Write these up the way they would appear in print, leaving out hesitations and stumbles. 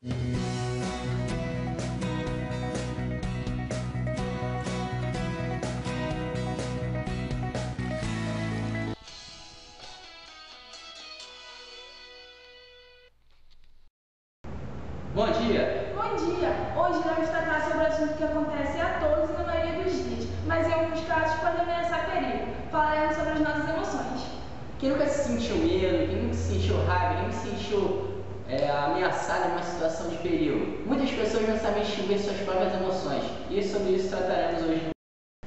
Bom dia! Bom dia! Hoje vamos tratar sobre um assunto que acontece a todos e na maioria dos dias, mas em alguns casos pode ameaçar perigo. Falaremos sobre as nossas emoções. Quem nunca se sentiu medo, quem nunca se sentiu raiva, quem nunca se sentiu ameaçado em uma situação de perigo? Muitas pessoas não sabem distinguir suas próprias emoções, e sobre isso trataremos hoje.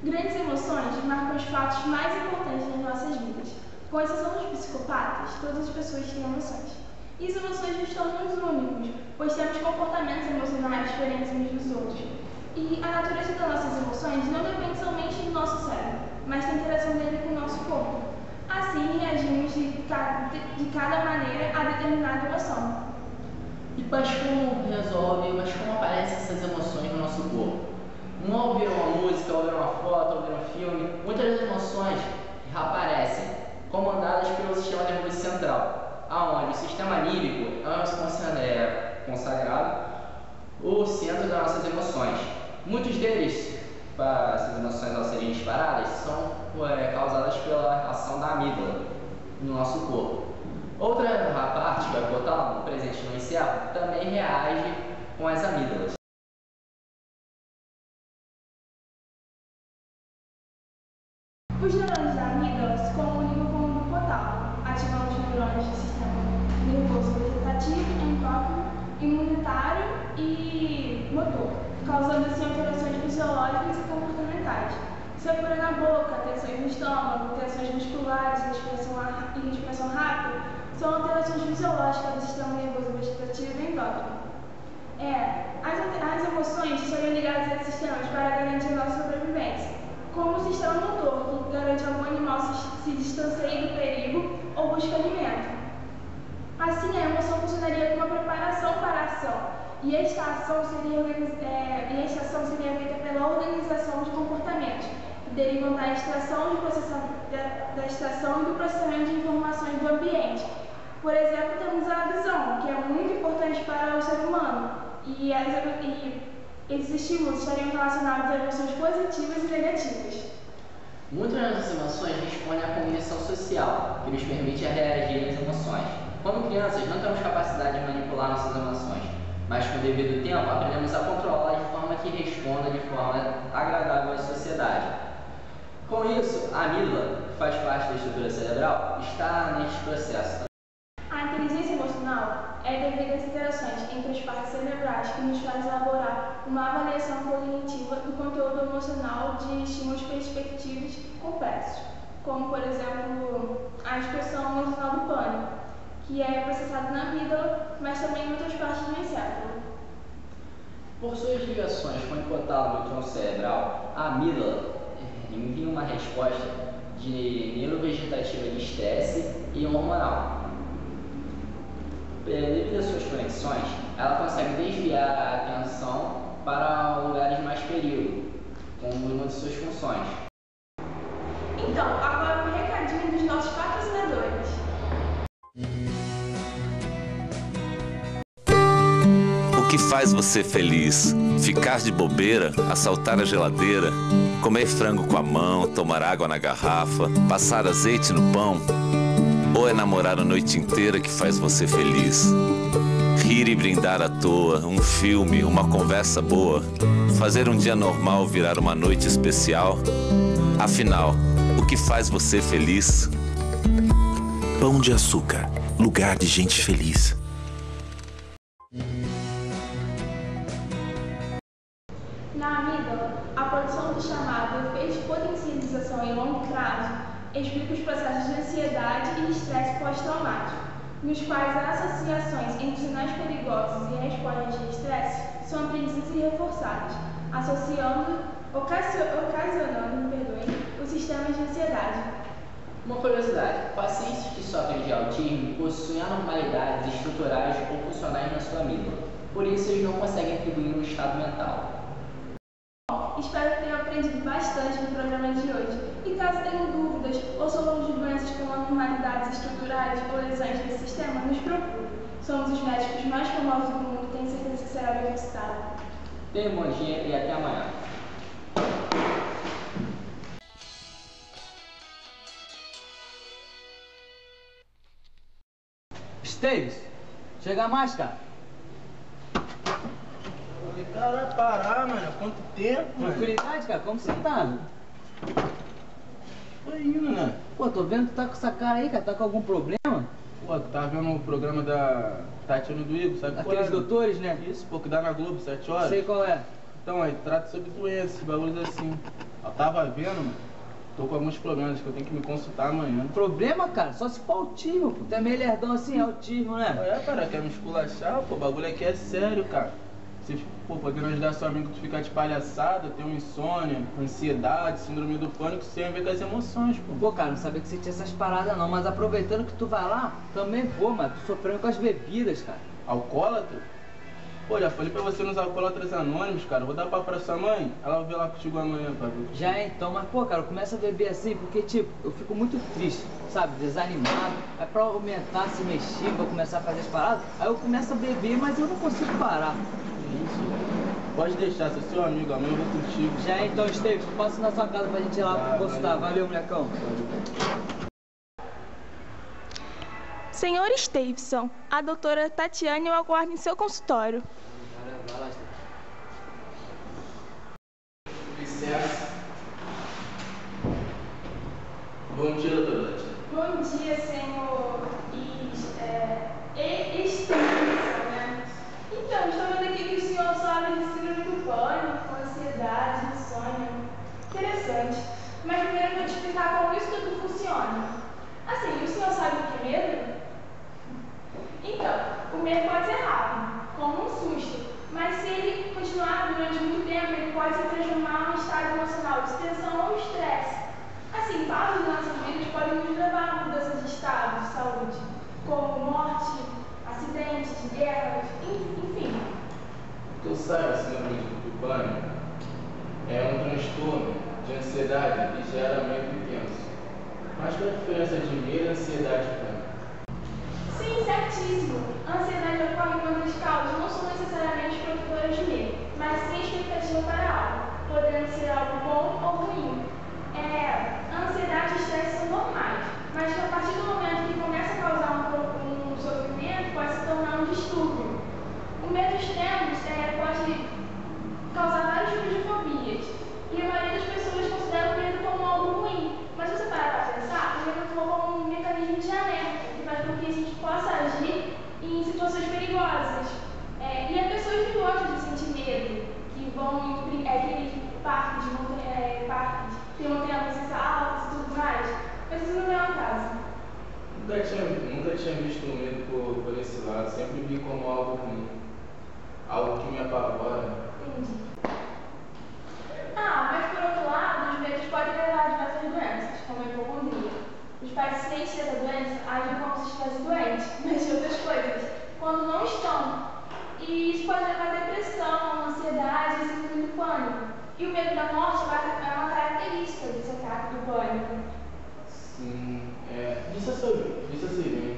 Grandes emoções marcam os fatos mais importantes das nossas vidas. Com exceção dos psicopatas, todas as pessoas têm emoções. E as emoções nos tornam únicos, pois temos comportamentos emocionais diferentes uns dos outros. E a natureza das nossas emoções não depende somente do nosso cérebro, mas da interação dele com o nosso corpo. Assim, reagimos de cada maneira a determinada emoção. Mas como aparecem essas emoções no nosso corpo? Ao ouvir uma música, ao ver uma foto, ao ver um filme, muitas emoções aparecem, comandadas pelo sistema nervoso central, aonde o sistema límbico é consagrado o centro das nossas emoções. Muitos deles, para essas emoções ao serem disparadas, são causadas pela ação da amígdala no nosso corpo. Outra parte, que é o hipotálamo, presente no encéfalo, também reage com as amígdalas. Os neurônios da amígdala se comunicam com o hipotálamo, ativando os neurônios do sistema nervoso vegetativo, endócrino, imunitário e motor, causando assim alterações fisiológicas e comportamentais. Secura na boca, tensões no estômago, tensões musculares e respiração rápida são alterações fisiológicas do sistema nervoso vegetativo e endócrino. As emoções estão ligadas a esses sistemas para garantir a nossa sobrevivência, como o sistema motor, que garante algum animal se distancia do perigo ou busca alimento. Assim, a emoção funcionaria como uma preparação para a ação, e esta ação seria feita pela organização de comportamentos, que derivam da extração e do processamento de informações do ambiente. Por exemplo, temos a visão, que é muito importante para o ser humano, e esses estímulos estariam relacionados a emoções positivas e negativas. Muitas das emoções respondem à cognição social, que nos permite reagir às emoções. Quando crianças, não temos capacidade de manipular nossas emoções, mas com o devido tempo aprendemos a controlar de forma que responda de forma agradável à sociedade. Com isso, a amígdala, que faz parte da estrutura cerebral, está neste processo. A inteligência emocional é devido às interações entre as partes cerebrais que nos faz elaborar uma avaliação cognitiva do conteúdo emocional de estímulos perspectivos complexos, como, por exemplo, a expressão emocional do pânico, que é processado na amígdala, mas também em outras partes do encéfalo. Por suas ligações com o hipotálamo e tronco cerebral, a amígdala envia uma resposta de neurovegetativa de estresse e hormonal. Devido às suas conexões, ela consegue desviar a atenção para lugares mais perigo, como uma de suas funções. Então, agora um recadinho dos nossos patrocinadores. O que faz você feliz? Ficar de bobeira, assaltar a geladeira, comer frango com a mão, tomar água na garrafa, passar azeite no pão? Ou é namorar a noite inteira que faz você feliz? Rir e brindar à toa, um filme, uma conversa boa, fazer um dia normal virar uma noite especial? Afinal, o que faz você feliz? Pão de Açúcar, lugar de gente feliz. Na amígdala, a produção do chamado efeito de potencialização em longo prazo explica os processos de ansiedade e estresse pós-traumático, nos quais as associações entre sinais perigosos e respostas de estresse são aprendidas e reforçadas, ocasionando os sistemas de ansiedade. Uma curiosidade: pacientes que sofrem de autismo possuem anormalidades estruturais ou funcionais na sua amígdala, por isso eles não conseguem atribuir um estado mental. Espero que tenham aprendido bastante no programa de hoje. E caso tenham dúvidas ou sofram de doenças com anormalidades estruturais ou lesões desse sistema, nos procure. Somos os médicos mais famosos do mundo, tenho certeza que será bem visitado. Tenha um bom dia e até amanhã. Esteves, chega mais, cara. Cara, parar, mano. Quanto tempo, mano? Tranquilidade, cara, como você tá? Foi indo, né? Pô, tô vendo que tu tá com essa cara aí, cara. Tá com algum problema? Pô, tu tava vendo o programa da Tatiana do Igor, sabe qual é? Aqueles doutores, né? Isso, pô, que dá na Globo, 7 horas. Sei qual é. Então, aí trata sobre doenças, bagulhos assim. Eu tava vendo, mano. Tô com alguns problemas que eu tenho que me consultar amanhã. Problema, cara? Só se for autismo, pô. Tu é meio lerdão assim, autismo, né? É, cara, quer me esculachar? Pô, o bagulho aqui é sério, cara. Você, pô, podendo ajudar seu amigo que ficar de palhaçada, ter uma insônia, ansiedade, síndrome do pânico, sem a ver com as emoções, pô. Pô, cara, não sabia que você tinha essas paradas não, mas aproveitando que tu vai lá, também vou, mano. Tô sofrendo com as bebidas, cara. Alcoólatra? Pô, já falei pra você nos alcoólatras anônimos, cara. Vou dar papo pra sua mãe, ela vai ver lá contigo amanhã, pra ver. Já é então, mas pô, cara, eu começo a beber assim porque, tipo, eu fico muito triste, sabe? Desanimado. Aí pra aumentar, se mexer, pra começar a fazer as paradas, aí eu começo a beber, mas eu não consigo parar. Isso. Pode deixar, sou seu amigo, amanhã eu vou contigo. Já é então, Esteves, passo na sua casa pra gente ir lá consultar. Valeu, molecão. Senhor Stevenson, a doutora Tatiane o aguarda em seu consultório. Vai lá, Esteves. Licença. Bom dia, doutora Tatiana. Bom dia, senhor Stevenson, né? Então, estou vendo aqui que o senhor sofre de síndrome do pânico, ansiedade, insônia. Interessante. Mas primeiro eu vou te explicar como isso tudo funciona. Assim, o senhor sabe o que é medo? Então, o medo pode ser rápido, como um susto, mas se ele continuar durante muito tempo, ele pode se transformar num estado emocional de tensão ou estresse. Assim, fatos das nossas vidas podem nos levar a mudanças de estado de saúde, como morte, acidentes, guerras, enfim. Tu sabe, a síndrome do pânico é um transtorno de ansiedade que gera medo intenso. Mas qual a diferença de medo, ansiedade e pânico? Sim, certíssimo. A ansiedade ocorre quando as causas não são necessariamente produtoras de medo, mas sim expectativa para algo, podendo ser algo bom ou ruim. A ansiedade e o estresse são normais, mas a partir do momento que começa a causar um sofrimento, pode se tornar um distúrbio. O medo extremo pode causar vários tipos de fobias, e a maioria das pessoas considera o medo como algo ruim. Mas se você parar para pensar, o medo atua como um mecanismo de alerta, que faz com que a gente possa agir em situações perigosas. E há pessoas que gostam de sentir medo, que vão em aqueles parques, tem montanhas altas e tudo mais, mas isso não é o caso. Nunca tinha visto o medo por esse lado, sempre vi como algo ruim, algo que me apavora. Entendi. Mas por outro lado, os medos podem levar a diversas doenças, como a hipocondria. Os pacientes dessa doença agem como se estivessem doentes, mas de outras coisas, quando não estão. E isso pode levar a depressão, ansiedade e síndrome do pânico. E o medo da morte é uma característica desse ataque do pânico. Sim, disso eu sei bem.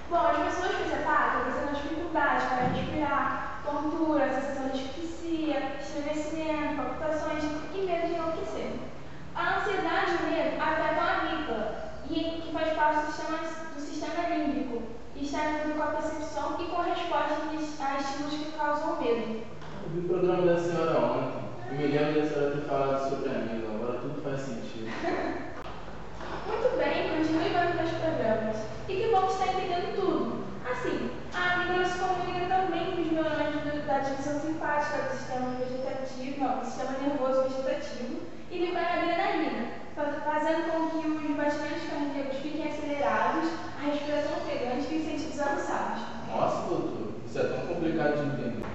Bom, as pessoas com esse ataque apresentam dificuldades para respirar, tontura, sensação de asfixia, estremecimento, palpitações e medo de enlouquecer. A ansiedade e o medo afetam a amígdala, que faz parte do sistema límbico, e está envolvido com a percepção e com a resposta a estímulos que causam medo. Eu vi o programa da senhora ontem e me lembro da senhora ter falado sobre a amígdala, agora tudo faz sentido. Muito bem, continue vendo meus programas. E que bom que está entendendo tudo. Assim, a amígdala se comunica também com os neurônios da divisão simpática do sistema do sistema nervoso vegetativo e libera a adrenalina, fazendo com que os batimentos cardíacos fiquem acelerados, a respiração ofegante e os sentidos aguçados. Nossa, doutor, isso é tão complicado de entender.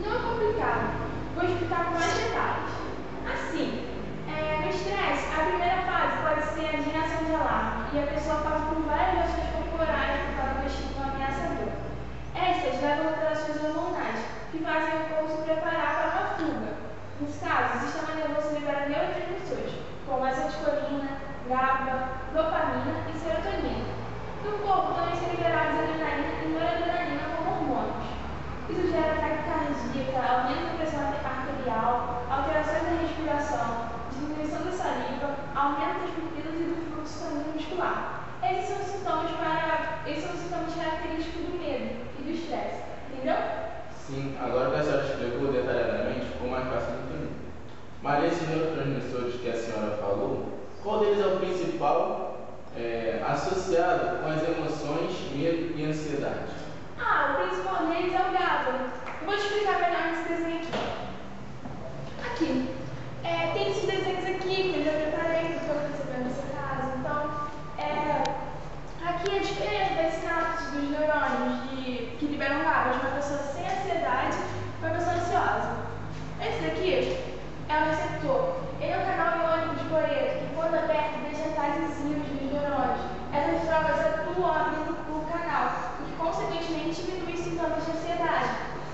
Não é complicado. Vou explicar com mais detalhes. Assim, no estresse, a primeira fase pode ser a reação de alarme e a pessoa passa por várias reações corporais por causa do estímulo ameaçador. Estas levam a alterações hormonais, que fazem o corpo se preparar para uma fuga. Nesse caso, o sistema nervoso libera neurotransmissores, como acetilcolina, GABA, dopamina e serotonina. No corpo também são liberados adrenalina e noradrenalina como hormônios. Isso gera taquicardia, aumento da pressão arterial, alterações da respiração, diminuição da saliva, aumento das pupilas e do fluxo sanguíneo muscular. Esses são os sintomas característicos do medo e do estresse, entendeu? Sim, agora que a senhora explicou detalhadamente, ficou mais fácil de entender. Mas desses neurotransmissores que a senhora falou, qual deles é o principal associado com as emoções, medo e ansiedade? O principal deles é o GABA. Eu vou te explicar melhor nesse desenho aqui. Aqui. Tem esses desenhos aqui que eu já preparei para você ver no seu caso. Então, aqui é a diferença das sinapses dos neurônios que liberam GABA de uma pessoa sem ansiedade para uma pessoa ansiosa. Esse daqui é o receptor. Ele é um canal iônico de Pareto que, quando aberto, deixa tais enzimas nos neurônios. Essas drogas atuam abrindo o canal, o que consequentemente diminui os sintomas de ansiedade.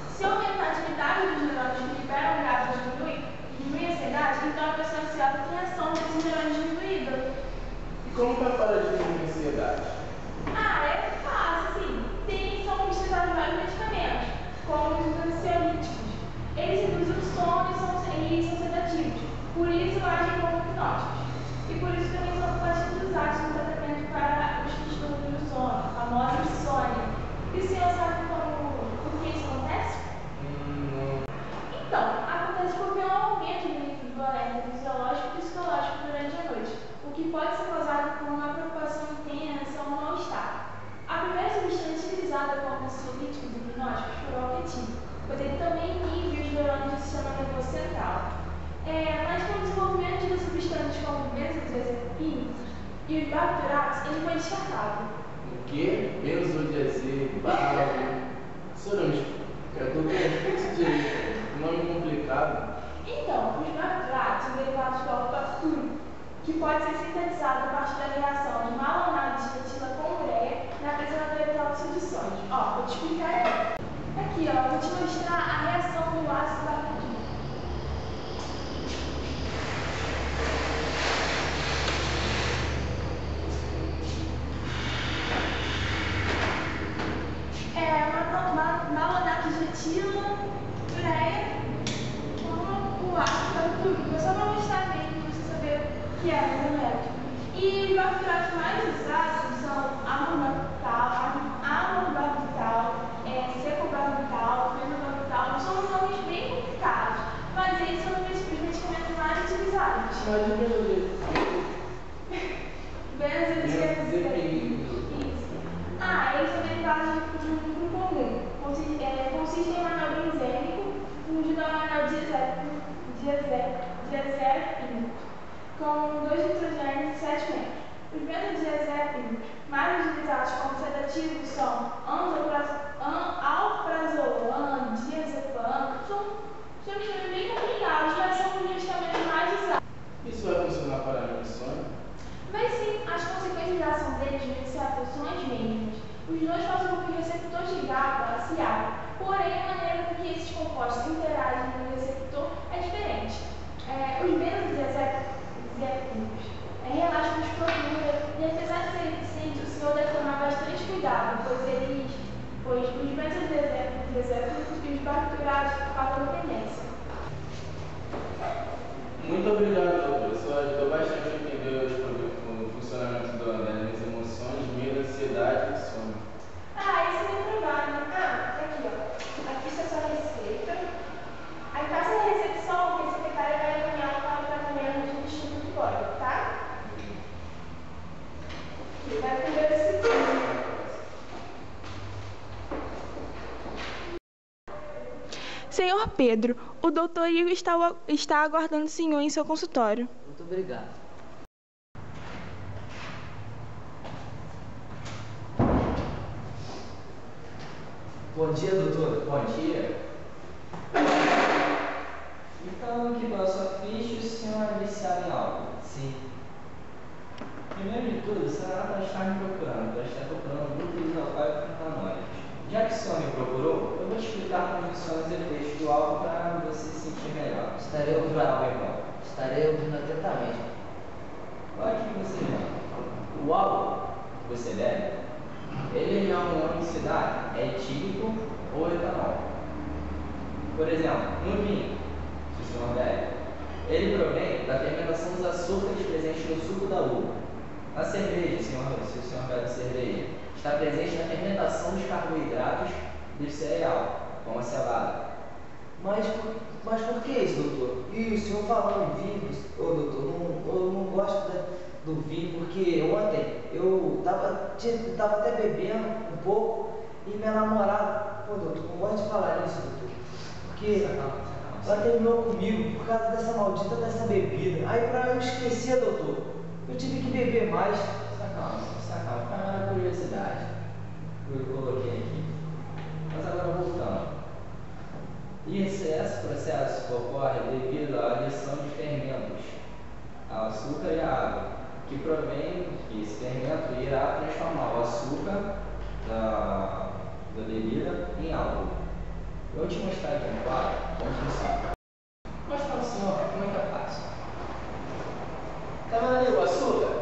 Se aumentar a atividade dos neurônios que liberam GABA diminui a ansiedade, então a pessoa ansiosa tem ação desses neurônios diminuída. E como que para diminuir a ansiedade? É fácil, sim. São utilizados vários medicamentos, como os ansiolíticos. Eles reduzem o sono e são sedativos, por isso agem como hipnóticos. E por isso também são bastante usados no tratamento para os distúrbios do sono, a famosa insônia. E o senhor sabe por que isso acontece? Não. Então, acontece porque há um aumento no nível do alerta fisiológico e psicológico durante a noite, o que pode ser causado por uma preocupação intensa ou um mal-estar. A primeira substância utilizada como ansiolíticos e hipnóticos foi o alquetílico, pois ele também inibe os neurônios do sistema nervoso central. Mas com o desenvolvimento de substâncias como benzodiazepínicos e os barbituratos, ele foi descartado. O quê? Benzodiazepínicos? Senhora, eu estou com isso de nome complicado. Então, os barbituratos são derivados do alfa-turo, que pode ser sintetizado a partir da reação de malonato de etila com ureia na presença do hidróxido de sódio. Vou te explicar aqui. Aqui, vou te mostrar a reação do ácido barbitúrico. Malonato de etila, ureia, com o ácido barbitúrico. Eu só vou mostrar mesmo para você saber o que é, mais ou menos. E os barbituratos mais usados são amorbarbital, secobarbital, fenobarbital. São nomes bem complicados, mas eles são os medicamentos mais utilizados. Benzodiazepínicos. Isso. Eles são derivados de um grupo comum. Consistem em um anel benzênico fundido a um anel diazépínico, com 2 nitrogênios e 7 membros. Os benzodiazepínicos mais utilizados como sedativos são alprazolam, diazepam. São nomes bem complicados, mas são os medicamentos mais usados. Isso vai funcionar para a minha insônia? Mas sim, as consequências da ação deles devem ser são as mesmas. Os dois fazem com que o receptor de GABA se abra, porém a maneira com que esses compostos interagem no receptor é diferente. Os benzodiazepínicos relaxam a musculatura e, apesar de serem eficientes, o senhor deve tomar bastante cuidado, pois os benzodiazepínicos e os barbituratos causam dependência. Muito obrigado, doutor. Isso ajudou bastante a entender o funcionamento das emoções, medo, ansiedade e sono. Isso é bem provável. Aqui, Aqui está a sua receita. Aí passa na recepção que a secretária vai encaminhar para o tratamento do Instituto Código, tá? Vai primeiro esse segundo. Senhor Pedro, o doutor Igor está aguardando o senhor em seu consultório. Muito obrigado. Bom dia, doutor. Bom dia. Então, aqui pela sua ficha, o senhor é viciado em álcool? Sim. Primeiro de tudo, o senhor vai estar me procurando. Vai estar procurando grupos alcoólicos metanólicos. Já que o senhor me procurou, eu vou te explicar como são os efeitos do álcool para você se sentir melhor. Estarei ouvindo atentamente. Qual é que você já? O álcool que você bebe Ele é uma unicidade etílico ou etanol. Por exemplo, no vinho, se o senhor bebe, ele provém da fermentação dos açúcares presentes no suco da uva. Na cerveja, se o senhor bebe cerveja, está presente na fermentação dos carboidratos do cereal, como a cevada. Mas por que isso, doutor? E o senhor falando em vinho, doutor, eu não gosto do vinho, porque ontem eu tava até bebendo um pouco e minha namorada, doutor, não gosto de falar isso, doutor, porque ela terminou comigo por causa dessa maldita dessa bebida. Aí pra eu esquecer, doutor, eu tive que beber mais. Sacalma, foi uma curiosidade que eu coloquei aqui. Mas agora voltando. Esse processo ocorre devido à adição de fermentos, ao açúcar e à água, que provém que esse fermento irá transformar o açúcar da bebida em álcool. Eu vou te mostrar aqui no quadro como funciona. Vou mostrar ao senhor como é que é fácil. Tá vendo ali o açúcar?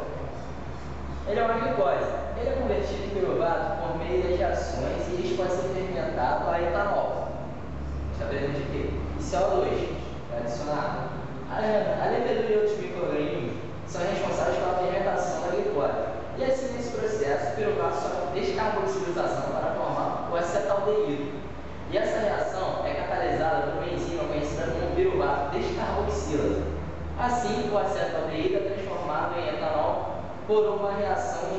Ele é uma glicose. Ele é convertido em piruvato por meio das reações e ele pode ser fermentado a etanol. Está presente aqui. E CO2 é adicionado. A levedura e outros micro-organismos são responsáveis pela fermentação da glicose. E assim, nesse processo, o piruvato sofre descarboxilação para formar o acetaldeído. E essa reação é catalisada por uma enzima conhecida como piruvato descarboxilase. Assim, o acetaldeído é transformado em etanol por uma reação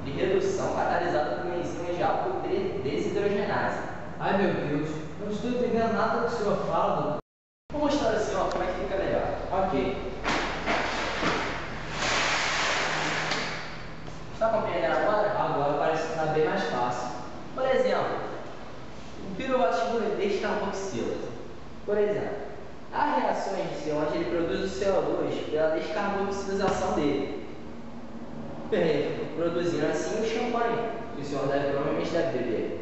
de redução catalisada por uma enzima de álcool desidrogenase. Ai meu Deus, não estou entendendo nada do que o senhor fala, doutor. Vou mostrar ao senhor como é que fica melhor. Ok. Está compreendendo agora? Agora parece que está bem mais fácil. Por exemplo, o piruvato descarboxilase. Por exemplo, há reações onde ele produz o CO2 pela descarboxilação dele, produzindo assim o champanhe, que o senhor provavelmente deve beber.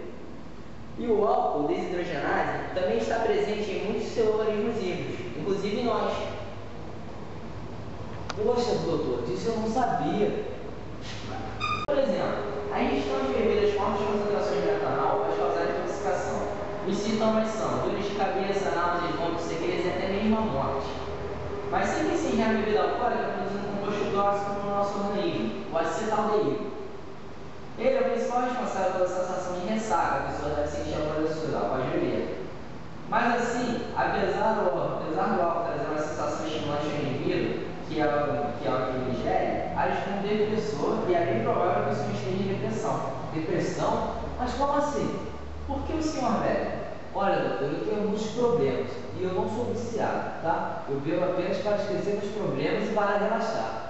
E o álcool desidrogenase também está presente em muitos organismos vivos, inclusive em nós. Poxa, doutor, disso eu não sabia. Por exemplo, a ingestão de bebidas com altas concentrações de etanol pode causar intoxicação. Os sintomas são dores de cabeça, náuseas, vômitos, cegueiras e até mesmo a morte. Mas sempre se a bebida alcoólica produz um composto tóxico no nosso organismo, o acetaldeído. Ele é o principal responsável pela sensação de ressaca, a pessoa deve sentir após beber. Mas assim, apesar do álcool trazer uma sensação estimulante ao indivíduo, que é o que ele ingere, age como depressor e é bem provável que o senhor esteja em depressão. Depressão? Mas como assim? Por que o senhor bebe? Olha, doutor, eu tenho muitos problemas e eu não sou viciado, tá? Eu bebo apenas para esquecer dos problemas e para relaxar.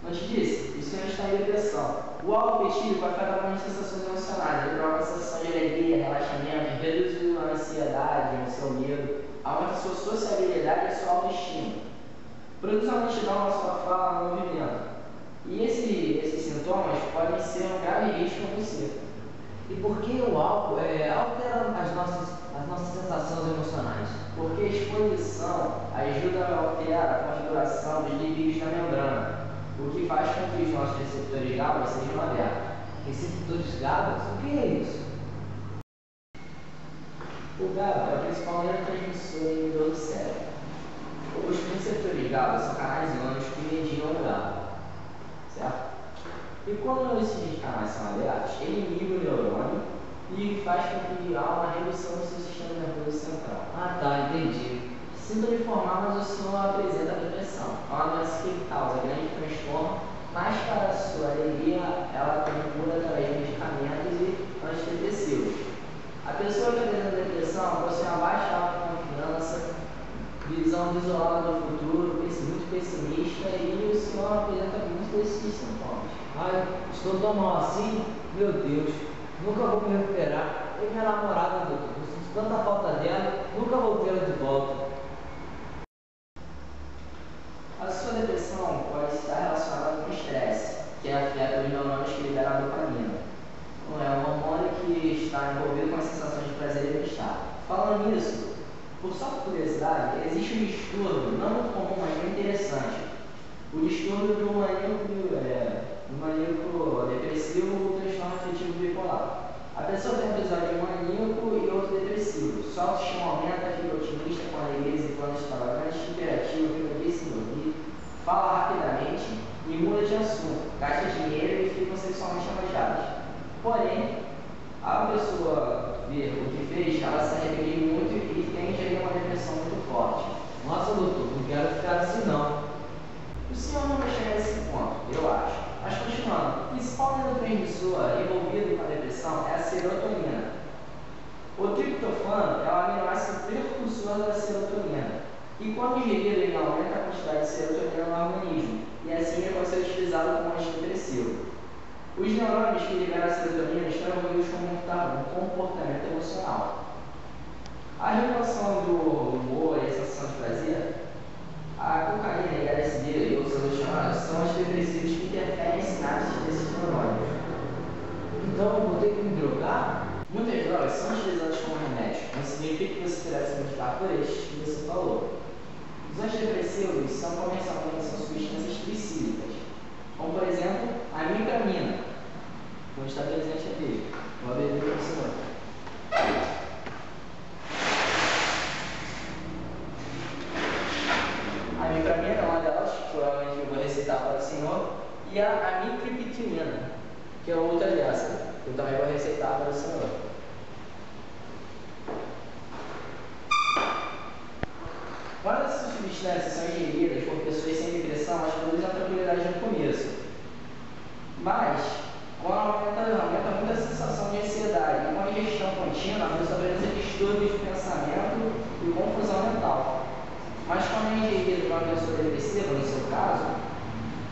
Não te disse? O senhor está em depressão. O álcool etílico afeta algumas sensações emocionais. Ele provoca a sensação de alegria, relaxamento, reduz a ansiedade, o seu medo, aumenta a sua sociabilidade e a sua autoestima. Produz uma lentidão na sua fala, no movimento. E esses sintomas podem ser um grave risco para você. E por que o álcool altera as nossas sensações emocionais? Porque a exposição ajuda a alterar a configuração dos lipídios da membrana, o que faz com que os nossos receptores GABA sejam abertos. Receptores GABA? O que é isso? O GABA é o principal neurotransmissor do cérebro. Os receptores GABA são canais iônicos que mediam o GABA, certo? E quando esses canais são abertos, ele inibe o neurônio e faz com que há uma redução do seu sistema nervoso central. Ah tá, entendi. Sinto lhe informar, mas o senhor apresenta depressão. É uma doença que causa grande transtorno, mas para a sua alegria, ela tem cura através de medicamentos e antidepressivos. A pessoa que apresenta depressão possui uma baixa autoconfiança, visão isolada do futuro, muito pessimista e o senhor apresenta muitos desses sintomas. Ai, estou tão mal assim? Meu Deus, nunca vou me recuperar. E minha namorada, doutor, eu sinto tanta falta dela, nunca vou tê-la de volta. A sua depressão pode estar relacionada com o estresse, que afeta os neurônios que liberam a dopamina. É um hormônio que está envolvido com as sensações de prazer e bem-estar. Falando nisso, por sua curiosidade, existe um distúrbio não muito comum, mas bem interessante. O distúrbio do do maníaco depressivo ou transtorno afetivo bipolar. A pessoa tem um episódio maníaco e outro depressivo. Sua autoestima aumenta, fica otimista com alegrias e planos extravagantes, imperativa, fica bem sem dormir, fala rapidamente e muda de assunto, gasta dinheiro e ficam sexualmente engajados. Porém, a pessoa ver o que fez, ela se arrepende muito e tende a ir a uma depressão muito forte. Nossa, doutor, não quero ficar assim não. O senhor não vai chegar a esse ponto, eu acho. Mas continuando, o principal neurotransmissor envolvido com a depressão é a serotonina. O triptofano é um aminoácido precursor da serotonina. E quando ingerido, ele aumenta a quantidade de serotonina no organismo. E assim ele pode ser utilizado como antidepressivo. Os neurônios que liberam a serotonina estão envolvidos com um comportamento emocional. A regulação do humor e a sensação de prazer, a cocaína e a LSD e outros alucinados são antidepressivos que interferem em sinapses desses neurônios. Então eu vou ter que me drogar? Muitas drogas são utilizadas como remédio, não significa que você terá que se medicar por estes que você falou. Os antidepressivos são comercialmente substâncias tricílicas, como por exemplo a mipramina. Vou estar presente aqui. Vou abrir para o senhor. A mipramina é uma delas, que provavelmente eu vou receitar para o senhor, e a amitriptilina, que é outra dessa, que eu também vou receitar para o senhor. Quando essas substâncias são ingeridas por pessoas sem depressão, elas produzem a tranquilidade no começo. Mas, quando aumenta muito a sensação de ansiedade, e com a ingestão contínua, a pessoa apresenta distúrbios de pensamento e confusão mental. Mas quando é ingerido por uma pessoa depressiva, no seu caso,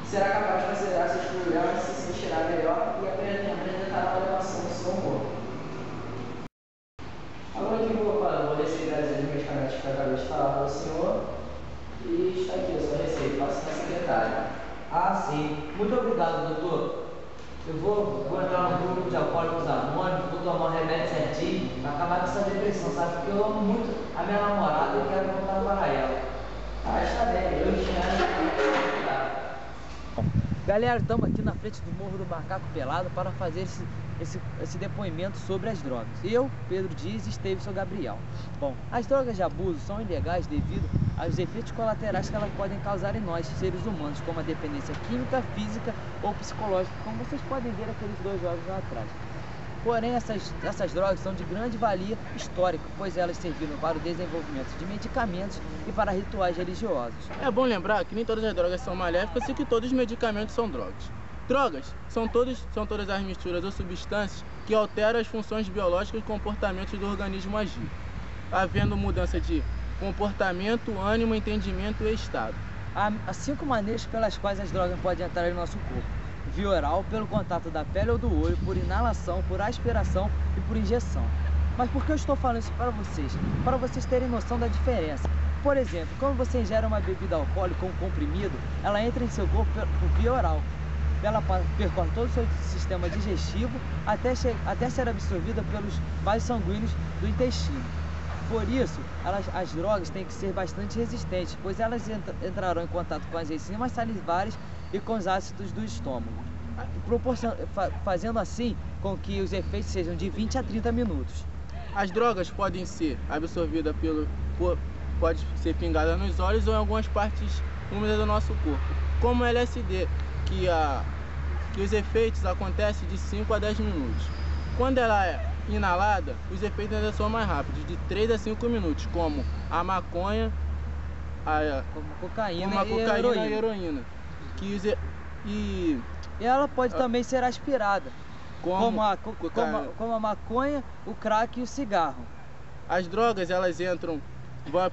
será capaz de considerar seus problemas, se sentirá melhor e apresentará uma elevação no seu humor. Agora que eu vou receitar os medicamentos que eu acabei de falar para o senhor, e está aqui a sua receita, passe na secretária. Ah, sim. Muito obrigado, doutor. Eu vou entrar no grupo de alcoólicos anônimos, vou tomar o remédio certinho para acabar com essa depressão, sabe? Porque eu amo muito a minha namorada e quero voltar para ela. Ah, está bem, eu te Galera, estamos aqui na frente do Morro do Macaco Pelado para fazer esse depoimento sobre as drogas. Eu, Pedro Dias e Estevenson Gabriel. Bom, as drogas de abuso são ilegais devido aos efeitos colaterais que elas podem causar em nós, seres humanos, como a dependência química, física ou psicológica, como vocês podem ver aqueles dois jogos lá atrás. Porém, essas drogas são de grande valia histórica, pois elas serviram para o desenvolvimento de medicamentos e para rituais religiosos. É bom lembrar que nem todas as drogas são maléficas e que todos os medicamentos são drogas. Drogas são todas as misturas ou substâncias que alteram as funções biológicas e comportamentos do organismo agir, havendo mudança de comportamento, ânimo, entendimento e estado. Há 5 maneiras pelas quais as drogas podem entrar em nosso corpo. Via oral, pelo contato da pele ou do olho, por inalação, por aspiração e por injeção. Mas por que eu estou falando isso para vocês? Para vocês terem noção da diferença. Por exemplo, quando você ingere uma bebida alcoólica ou um comprimido, ela entra em seu corpo por via oral. Ela percorre todo o seu sistema digestivo até ser absorvida pelos vasos sanguíneos do intestino. Por isso, as drogas têm que ser bastante resistentes, pois elas entrarão em contato com as enzimas salivares e com os ácidos do estômago, fazendo assim com que os efeitos sejam de 20 a 30 minutos. As drogas podem ser absorvidas pode ser pingada nos olhos ou em algumas partes úmidas do nosso corpo, como o LSD, que os efeitos acontecem de 5 a 10 minutos. Quando ela é inalada, os efeitos ainda são mais rápidos, de 3 a 5 minutos, como a maconha, como cocaína e heroína. E ela pode também ser aspirada, como a maconha, o crack e o cigarro. As drogas, elas entram, vão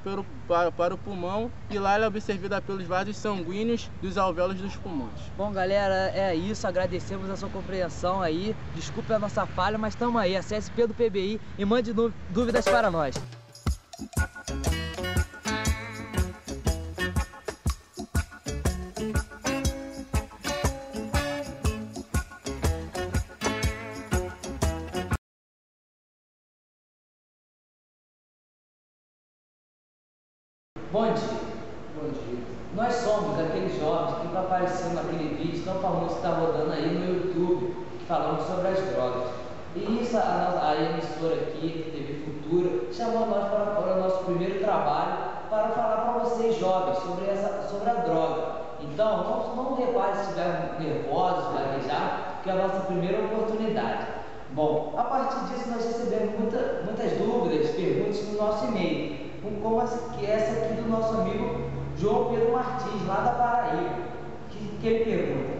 para o pulmão e lá ela é absorvida pelos vasos sanguíneos dos alvéolos dos pulmões. Bom, galera, é isso. Agradecemos a sua compreensão aí. Desculpe a nossa falha, mas estamos aí. Acesse Pedro PBI e mande dúvidas para nós. Bom dia. Bom dia. Nós somos aqueles jovens que apareceram naquele vídeo tão famoso que está rodando aí no YouTube, falando sobre as drogas. E isso a emissora aqui, TV Futura, chamou nós para o nosso primeiro trabalho para falar para vocês jovens sobre a droga. Então, não repare se estiverem nervosos, gaguejar, que é a nossa primeira oportunidade. Bom, a partir disso nós recebemos muitas dúvidas, perguntas no nosso e-mail, como essa aqui do nosso amigo João Pedro Martins, lá da Paraíba, que ele pergunta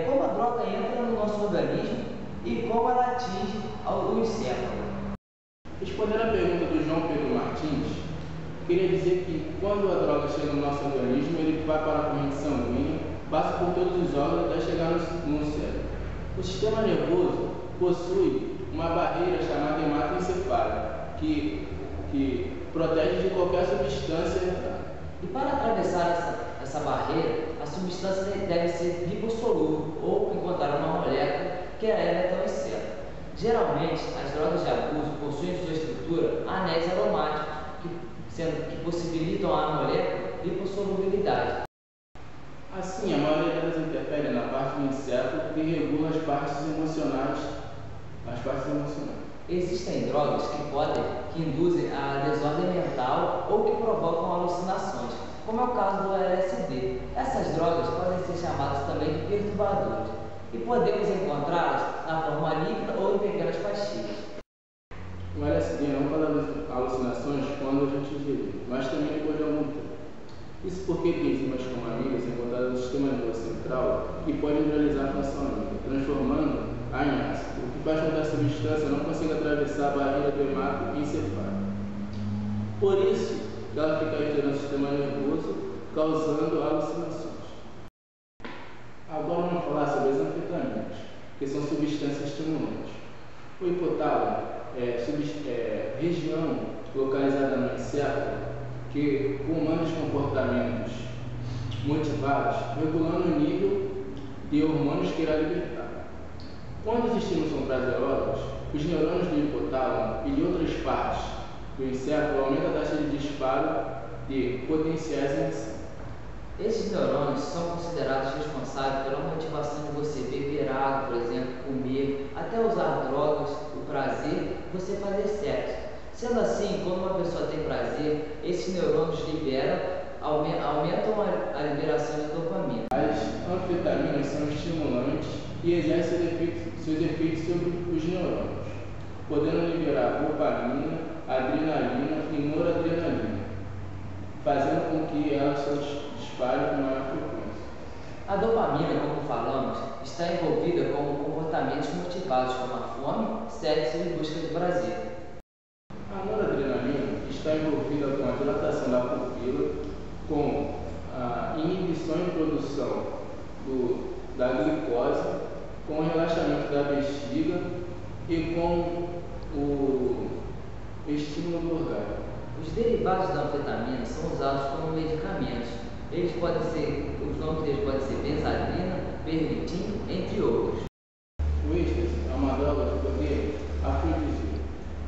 como a droga entra no nosso organismo e como ela atinge o encéfalo. Respondendo à pergunta do João Pedro Martins, queria dizer que quando a droga chega no nosso organismo, ele vai para a corrente sanguínea, passa por todos os órgãos até chegar no cérebro. O sistema nervoso possui uma barreira chamada hematoencefálica, que protege de qualquer substância entrar. E para atravessar essa barreira, a substância deve ser lipossolúvel ou encontrar uma molécula que é a metancefalo. Geralmente, as drogas de abuso possuem em sua estrutura anéis aromáticos, que possibilitam à molécula lipossolubilidade. Assim, a maioria delas interfere na parte do encéfalo que regula as partes emocionais. Existem drogas que induzem a desordem mental ou que provocam alucinações, como é o caso do LSD. Essas drogas podem ser chamadas também de perturbadores e podemos encontrá-las na forma líquida ou em pequenas pastilhas. O LSD não causa alucinações quando a gente ingere, mas também depois de algum tempo. Isso porque tem enzimas como amigas encontradas no sistema nervoso central que podem neutralizar a função amiga, transformando a em ácido, o que faz com que a substância não consiga atravessar a barreira do hematoencefálico. Por isso, ela fica alterando o sistema nervoso, causando alucinações. Agora vamos falar sobre as anfetaminas, que são substâncias estimulantes. O hipotálamo é região localizada no encéfalo que comanda os comportamentos motivados, regulando o nível de hormônios que irá libertar. Quando os estímulos são prazerosos, os neurônios do hipotálamo e de outras partes do encéfalo aumentam a taxa de disparo de potenciais em ação. Esses neurônios são considerados responsáveis pela motivação de você beber água, por exemplo, comer, até usar drogas, o prazer, você fazer sexo. Sendo assim, quando uma pessoa tem prazer, esses neurônios aumentam a liberação de dopamina. As anfetaminas são estimulantes e exercem seus efeitos sobre os neurônios, podendo liberar dopamina, adrenalina e noradrenalina, fazendo com que elas se disparem com maior frequência. A dopamina, como falamos, está envolvida com comportamentos motivados como a fome, sexo e busca de prazer. A noradrenalina está envolvida com a dilatação da pupila, com a inibição e produção da glicose, com o relaxamento da bexiga e com o estímulo do orgasmo. Os derivados da anfetamina são usados como medicamentos. Os nomes deles podem ser benzalina, pervitin, entre outros. O êxtase é uma droga de poder afrodisíaco,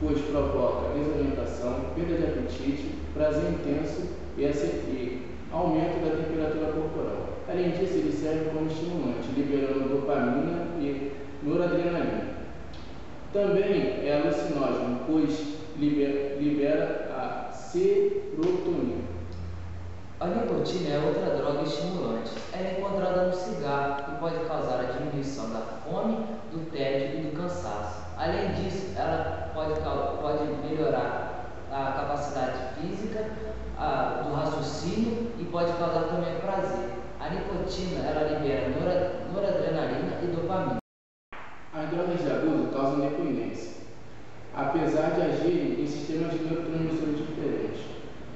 pois provoca desorientação, perda de apetite, prazer intenso e aumento da temperatura corporal. Além disso, ele serve como estimulante, liberando dopamina e noradrenalina. Também é alucinógeno, pois libera a serotonina. A nicotina é outra droga estimulante. Ela é encontrada no cigarro e pode causar a diminuição da fome, do tédio e do cansaço. Além disso, ela pode melhorar a capacidade física, do raciocínio e pode causar também prazer. A nicotina ela libera noradrenalina e dopamina. As drogas de abuso causam dependência, apesar de agirem em sistemas de neurotransmissores diferentes.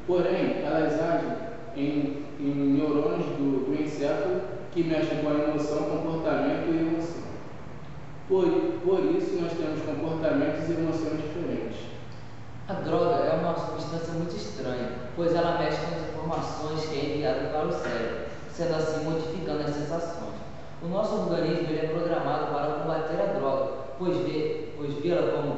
Porém, elas agem em neurônios do encéfalo que mexem com a emoção, comportamento e emoção. Por isso, nós temos comportamentos e emoções diferentes. A droga é uma substância muito estranha, pois ela mexe com as informações que é enviada para o cérebro, sendo assim modificando as sensações. O nosso organismo ele é programado para combater a droga, pois vê-la como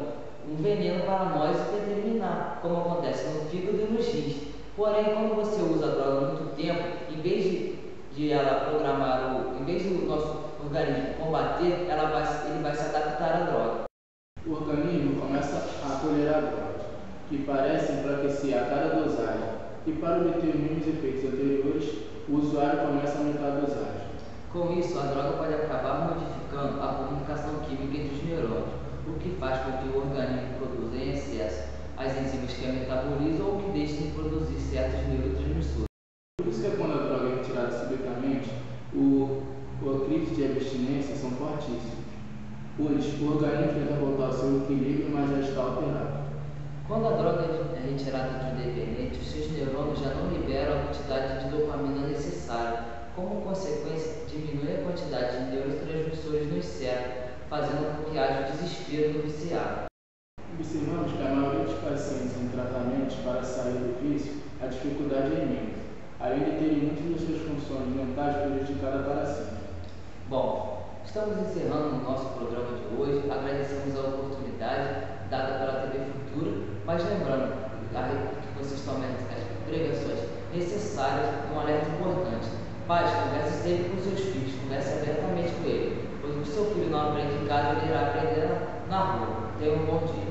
um veneno para nós e determinar, como acontece no fígado e nos rins. Porém, quando você usa a droga há muito tempo, em vez de ela programar, em vez do nosso organismo combater, ele vai se adaptar à droga. O organismo começa a tolerar drogas, que parecem enfraquecer a cada dosagem, e para obter os mesmos efeitos anteriores, o usuário começa a aumentar a dosagem. Com isso, a droga pode acabar modificando a comunicação química entre os neurônios, o que faz com que o organismo produza em excesso as enzimas que a metabolizam ou que deixem de produzir certos neurotransmissores. Por isso que quando a droga é retirada subitamente, a crise de abstinência são fortíssimos, pois o organismo tenta voltar ao seu equilíbrio, mas já está alterado. Quando a droga é retirada de um dependente, os seus neurônios já não liberam a quantidade de dopamina necessária. Como consequência, diminui a quantidade de neurotransmissores no cérebro, fazendo com que haja o desespero do viciado. Observamos que a maioria dos pacientes em tratamentos para sair do vício, a dificuldade é imensa, além de terem muitas de suas funções mentais prejudicadas para sempre. Bom, estamos encerrando o nosso programa de hoje. Agradecemos a oportunidade dada pela TV Futura, mas lembrando que vocês tomem as prevenções necessárias e um alerta importante. Pais, converse sempre com seus filhos, converse abertamente com eles, pois o que seu filho não aprende em casa, ele irá aprender na rua. Tenha um bom dia.